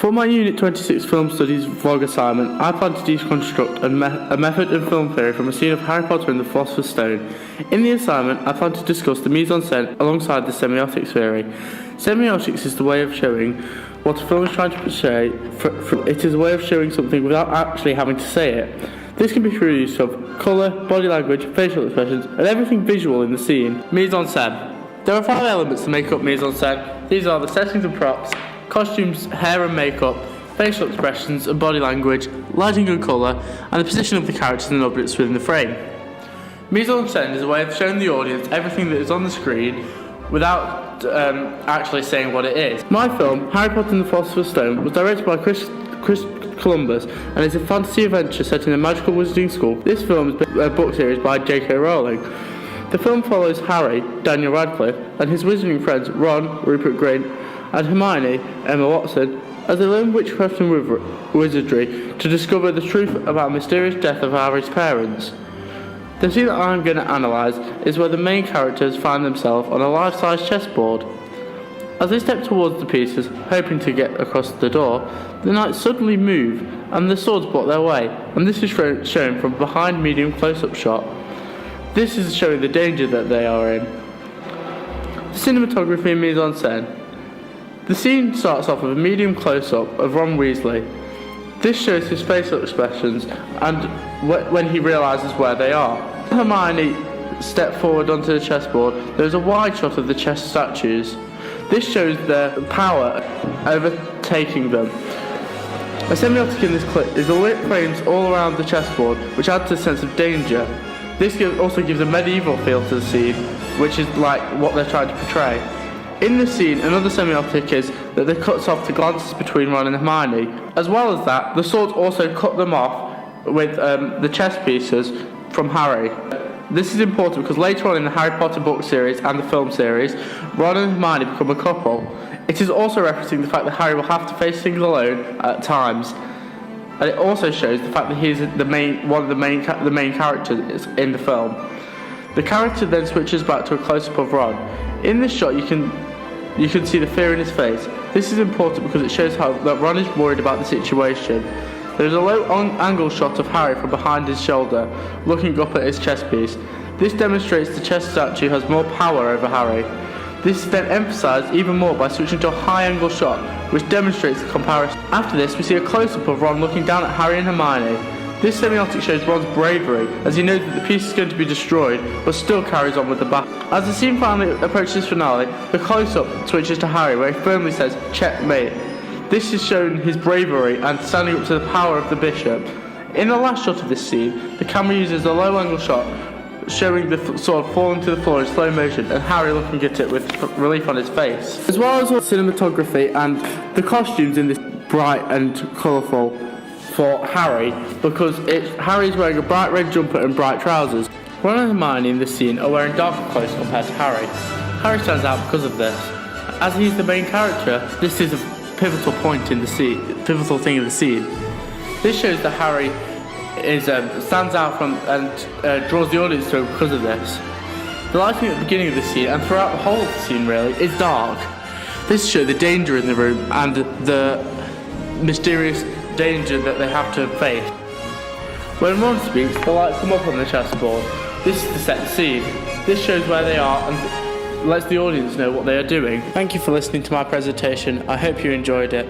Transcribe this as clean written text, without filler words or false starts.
For my Unit 26 Film Studies vlog assignment, I plan to deconstruct a method in film theory from a scene of Harry Potter and the Philosopher's Stone. In the assignment, I plan to discuss the mise-en-scène alongside the semiotics theory. Semiotics is the way of showing what a film is trying to portray. It is a way of showing something without actually having to say it. This can be through use of colour, body language, facial expressions, and everything visual in the scene. Mise-en-scène. There are 5 elements to make up mise-en-scène. These are the settings and props, costumes, hair and makeup, facial expressions and body language, lighting and colour, and the position of the characters and objects within the frame. Mise-en-scène is a way of showing the audience everything that is on the screen without actually saying what it is. My film, Harry Potter and the Philosopher's Stone, was directed by Chris Columbus and is a fantasy adventure set in a magical wizarding school. This film is a book series by J.K. Rowling. The film follows Harry, Daniel Radcliffe, and his wizarding friends Ron, Rupert Grint, and Hermione, Emma Watson, as they learn witchcraft and wizardry to discover the truth about the mysterious death of Harry's parents. The scene that I'm going to analyse is where the main characters find themselves on a life-size chessboard. As they step towards the pieces, hoping to get across the door, the knights suddenly move and the swords block their way, and this is shown from behind medium close-up shot. This is showing the danger that they are in. The cinematography and mise-en-scène. The scene starts off with a medium close-up of Ron Weasley. This shows his facial expressions and when he realises where they are. Hermione steps forward onto the chessboard. There's a wide shot of the chess statues. This shows their power overtaking them. A semiotic in this clip is the lit frames all around the chessboard, which adds to a sense of danger. This also gives a medieval feel to the scene, which is like what they're trying to portray. In this scene, another semiotic is that they cuts off the glances between Ron and Hermione. As well as that, the swords also cut them off with the chess pieces from Harry. This is important because later on in the Harry Potter book series and the film series, Ron and Hermione become a couple. It is also referencing the fact that Harry will have to face things alone at times. And it also shows the fact that he is one of the main characters in the film. The character then switches back to a close-up of Ron. In this shot, you can see the fear in his face. This is important because it shows that Ron is worried about the situation. There is a low-angle shot of Harry from behind his shoulder, looking up at his chess piece. This demonstrates the chess statue has more power over Harry. This is then emphasised even more by switching to a high-angle shot, which demonstrates the comparison. After this, we see a close-up of Ron looking down at Harry and Hermione. This semiotic shows Ron's bravery, as he knows that the piece is going to be destroyed, but still carries on with the battle. As the scene finally approaches its finale, the close-up switches to Harry, where he firmly says, "Checkmate." This is showing his bravery and standing up to the power of the bishop. In the last shot of this scene, the camera uses a low-angle shot, showing the sword falling to the floor in slow motion, and Harry looking at it with relief on his face. As well as cinematography and the costumes in this bright and colourful for Harry, because Harry's wearing a bright red jumper and bright trousers. Ron and Hermione in this scene are wearing darker clothes compared to Harry. Harry stands out because of this. As he's the main character, this is a pivotal point in the scene, pivotal thing in the scene. This shows that Harry stands out from and draws the audience to him because of this. The lighting at the beginning of the scene and throughout the whole of the scene really is dark. This shows the danger in the room and the mysterious danger that they have to face. When Ron speaks, the lights come up on the chessboard. This is to set the scene. This shows where they are and lets the audience know what they are doing. Thank you for listening to my presentation. I hope you enjoyed it.